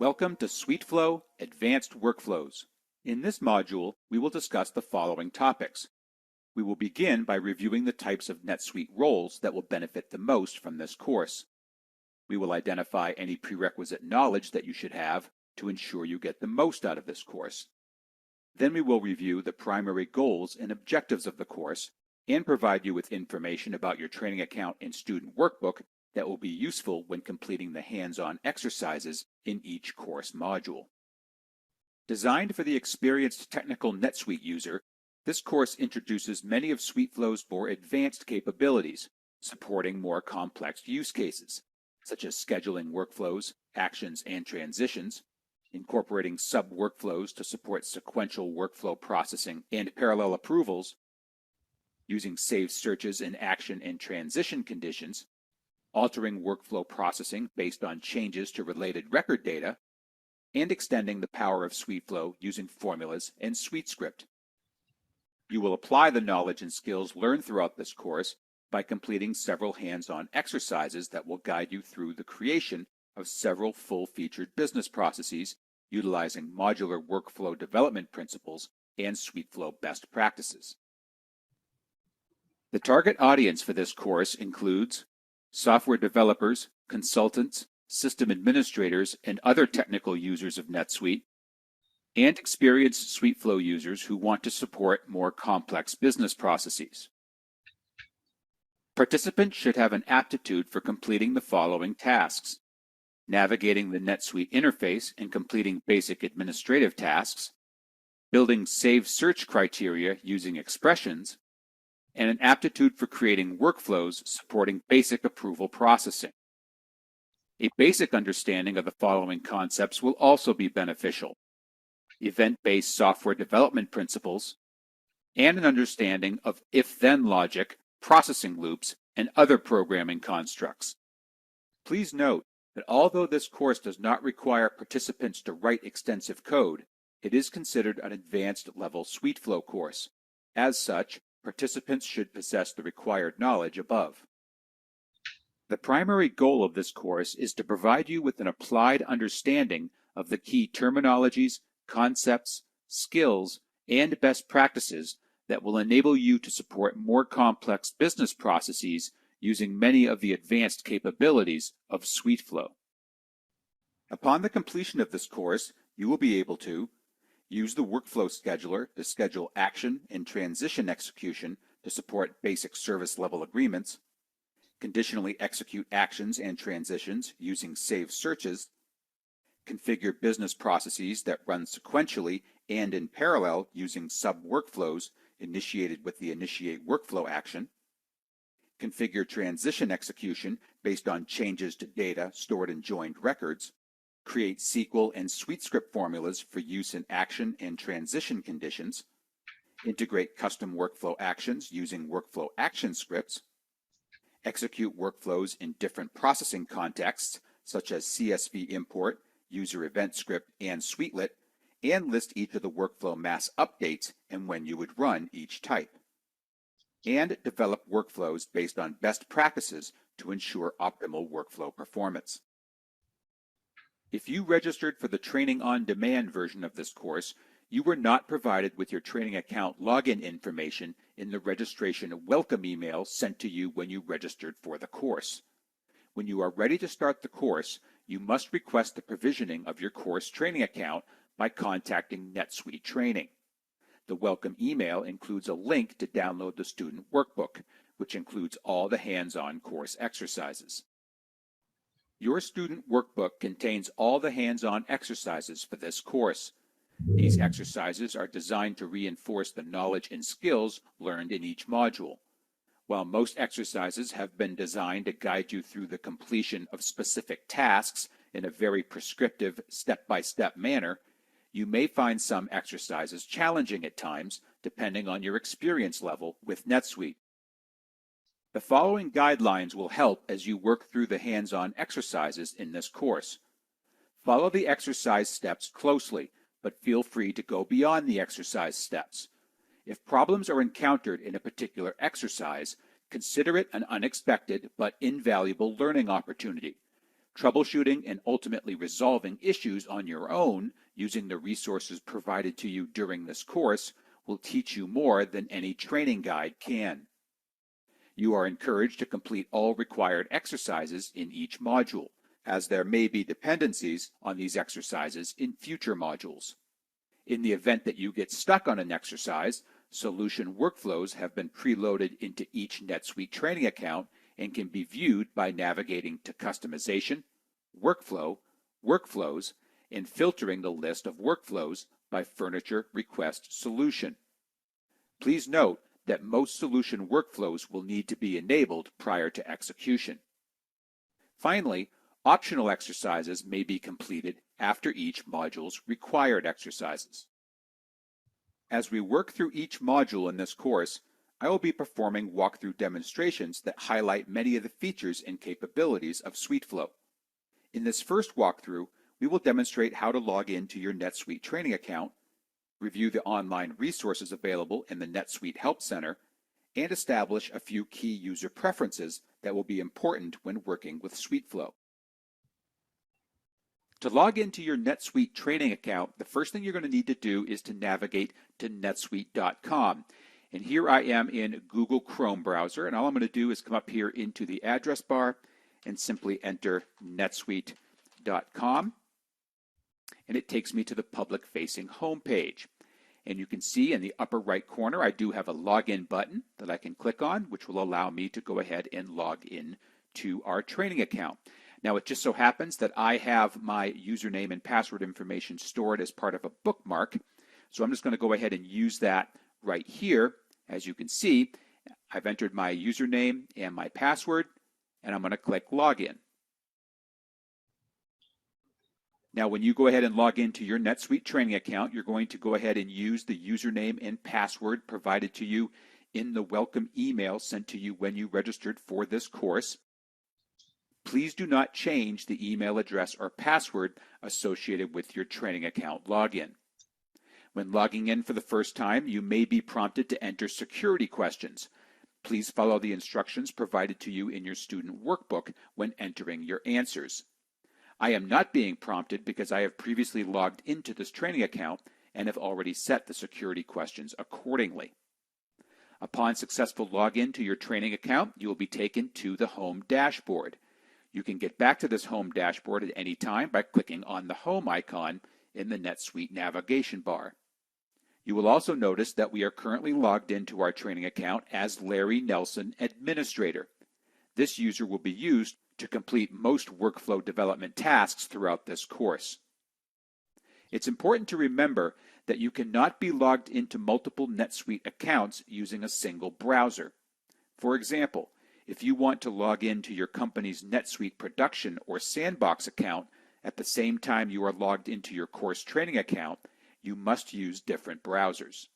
Welcome to SuiteFlow Advanced Workflows. In this module, we will discuss the following topics. We will begin by reviewing the types of NetSuite roles that will benefit the most from this course. We will identify any prerequisite knowledge that you should have to ensure you get the most out of this course. Then we will review the primary goals and objectives of the course and provide you with information about your training account and student workbook that will be useful when completing the hands-on exercises in each course module. Designed for the experienced technical NetSuite user, this course introduces many of SuiteFlow's more advanced capabilities, supporting more complex use cases, such as scheduling workflows, actions, and transitions, incorporating sub-workflows to support sequential workflow processing and parallel approvals, using saved searches in action and transition conditions, altering workflow processing based on changes to related record data, and extending the power of SuiteFlow using formulas and SuiteScript. You will apply the knowledge and skills learned throughout this course by completing several hands-on exercises that will guide you through the creation of several full-featured business processes utilizing modular workflow development principles and SuiteFlow best practices. The target audience for this course includes software developers, consultants, system administrators, and other technical users of NetSuite, and experienced SuiteFlow users who want to support more complex business processes. Participants should have an aptitude for completing the following tasks: navigating the NetSuite interface and completing basic administrative tasks, building saved search criteria using expressions, and an aptitude for creating workflows supporting basic approval processing. A basic understanding of the following concepts will also be beneficial: event-based software development principles, and an understanding of if-then logic, processing loops, and other programming constructs. Please note that although this course does not require participants to write extensive code, it is considered an advanced level SuiteFlow course. As such, participants should possess the required knowledge above. The primary goal of this course is to provide you with an applied understanding of the key terminologies, concepts, skills, and best practices that will enable you to support more complex business processes using many of the advanced capabilities of SuiteFlow. Upon the completion of this course, you will be able to use the workflow scheduler to schedule action and transition execution to support basic service level agreements, conditionally execute actions and transitions using saved searches, configure business processes that run sequentially and in parallel using sub-workflows initiated with the initiate workflow action, configure transition execution based on changes to data stored in joined records, create SQL and SuiteScript formulas for use in action and transition conditions, integrate custom workflow actions using workflow action scripts, execute workflows in different processing contexts such as CSV import, user event script, and Suitelet, and list each of the workflow mass updates and when you would run each type, and develop workflows based on best practices to ensure optimal workflow performance. If you registered for the Training on Demand version of this course, you were not provided with your training account login information in the registration welcome email sent to you when you registered for the course. When you are ready to start the course, you must request the provisioning of your course training account by contacting NetSuite Training. The welcome email includes a link to download the student workbook, which includes all the hands-on course exercises. Your student workbook contains all the hands-on exercises for this course. These exercises are designed to reinforce the knowledge and skills learned in each module. While most exercises have been designed to guide you through the completion of specific tasks in a very prescriptive, step-by-step manner, you may find some exercises challenging at times depending on your experience level with NetSuite. The following guidelines will help as you work through the hands-on exercises in this course. Follow the exercise steps closely, but feel free to go beyond the exercise steps. If problems are encountered in a particular exercise, consider it an unexpected but invaluable learning opportunity. Troubleshooting and ultimately resolving issues on your own using the resources provided to you during this course will teach you more than any training guide can. You are encouraged to complete all required exercises in each module, as there may be dependencies on these exercises in future modules. In the event that you get stuck on an exercise, solution workflows have been preloaded into each NetSuite training account and can be viewed by navigating to Customization, Workflow, Workflows, and filtering the list of workflows by Furniture Request Solution. Please note that most solution workflows will need to be enabled prior to execution. Finally, optional exercises may be completed after each module's required exercises. As we work through each module in this course, I will be performing walkthrough demonstrations that highlight many of the features and capabilities of SuiteFlow. In this first walkthrough, we will demonstrate how to log into your NetSuite training account, review the online resources available in the NetSuite Help Center, and establish a few key user preferences that will be important when working with SuiteFlow. To log into your NetSuite training account, the first thing you're going to need to do is to navigate to netsuite.com. And here I am in Google Chrome browser, and all I'm going to do is come up here into the address bar and simply enter netsuite.com. And it takes me to the public-facing homepage. And you can see in the upper right corner, I do have a login button that I can click on, which will allow me to go ahead and log in to our training account. Now, it just so happens that I have my username and password information stored as part of a bookmark. So I'm just going to go ahead and use that right here. As you can see, I've entered my username and my password, and I'm going to click Login. Now, when you go ahead and log into your NetSuite training account, you're going to go ahead and use the username and password provided to you in the welcome email sent to you when you registered for this course. Please do not change the email address or password associated with your training account login. When logging in for the first time, you may be prompted to enter security questions. Please follow the instructions provided to you in your student workbook when entering your answers. I am not being prompted because I have previously logged into this training account and have already set the security questions accordingly. Upon successful login to your training account, you will be taken to the home dashboard. You can get back to this home dashboard at any time by clicking on the home icon in the NetSuite navigation bar. You will also notice that we are currently logged into our training account as Larry Nelson Administrator. This user will be used to complete most workflow development tasks throughout this course. It's important to remember that you cannot be logged into multiple NetSuite accounts using a single browser. For example, if you want to log into your company's NetSuite production or sandbox account at the same time you are logged into your course training account, you must use different browsers.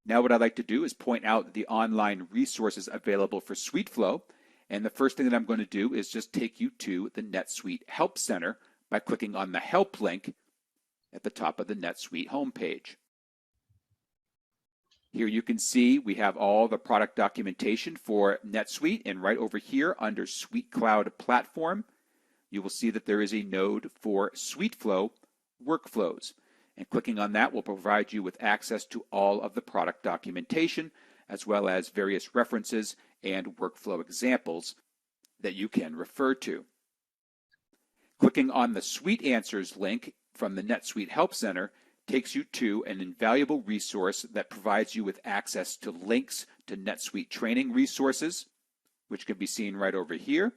Now what I'd like to do is point out the online resources available for SuiteFlow, and the first thing that I'm going to do is just take you to the NetSuite Help Center by clicking on the Help link at the top of the NetSuite homepage. Here you can see we have all the product documentation for NetSuite, and right over here under Suite Cloud Platform, you will see that there is a node for SuiteFlow Workflows. And clicking on that will provide you with access to all of the product documentation, as well as various references and workflow examples that you can refer to. Clicking on the Suite Answers link from the NetSuite Help Center takes you to an invaluable resource that provides you with access to links to NetSuite training resources, which can be seen right over here,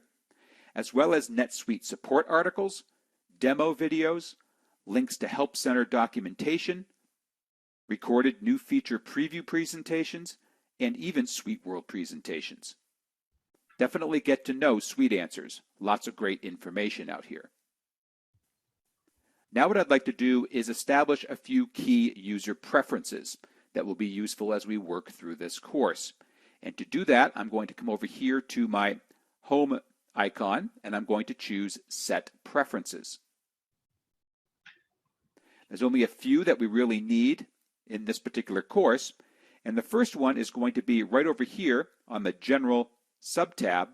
as well as NetSuite support articles, demo videos, links to Help Center documentation, recorded new feature preview presentations, and even SuiteWorld presentations. Definitely get to know Suite Answers. Lots of great information out here. Now what I'd like to do is establish a few key user preferences that will be useful as we work through this course. And to do that, I'm going to come over here to my home icon, and I'm going to choose Set Preferences. There's only a few that we really need in this particular course, and the first one is going to be right over here on the General subtab,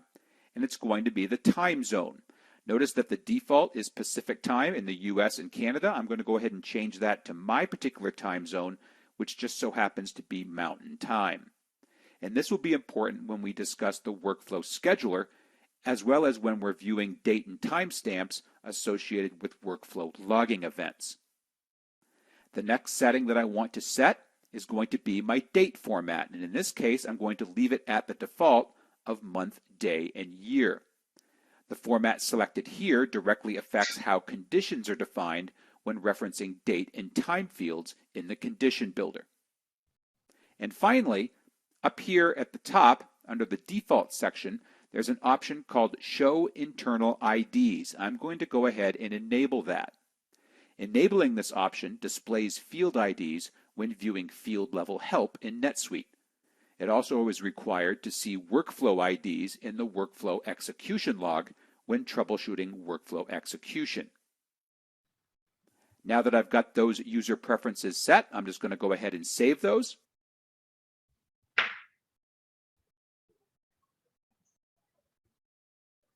and it's going to be the time zone. Notice that the default is Pacific time in the US and Canada. I'm going to go ahead and change that to my particular time zone, which just so happens to be Mountain Time. And this will be important when we discuss the workflow scheduler, as well as when we're viewing date and timestamps associated with workflow logging events. The next setting that I want to set is going to be my date format. And in this case, I'm going to leave it at the default of month, day, and year. The format selected here directly affects how conditions are defined when referencing date and time fields in the condition builder. And finally, up here at the top, under the default section, there's an option called Show Internal IDs. I'm going to go ahead and enable that. Enabling this option displays field IDs when viewing field level help in NetSuite. It also is required to see workflow IDs in the workflow execution log when troubleshooting workflow execution. Now that I've got those user preferences set, I'm just going to go ahead and save those.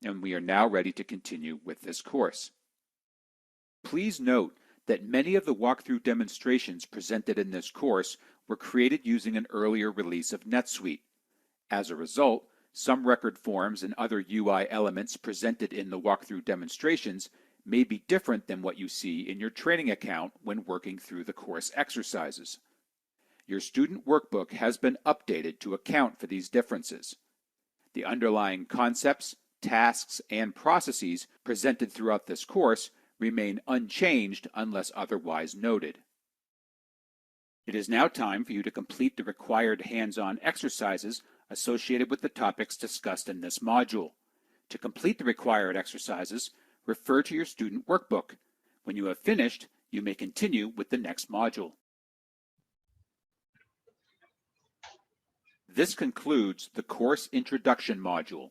And we are now ready to continue with this course. Please note that many of the walkthrough demonstrations presented in this course were created using an earlier release of NetSuite. As a result, some record forms and other UI elements presented in the walkthrough demonstrations may be different than what you see in your training account when working through the course exercises. Your student workbook has been updated to account for these differences. The underlying concepts, tasks, and processes presented throughout this course remain unchanged unless otherwise noted. It is now time for you to complete the required hands-on exercises associated with the topics discussed in this module. To complete the required exercises, refer to your student workbook. When you have finished, you may continue with the next module. This concludes the course introduction module.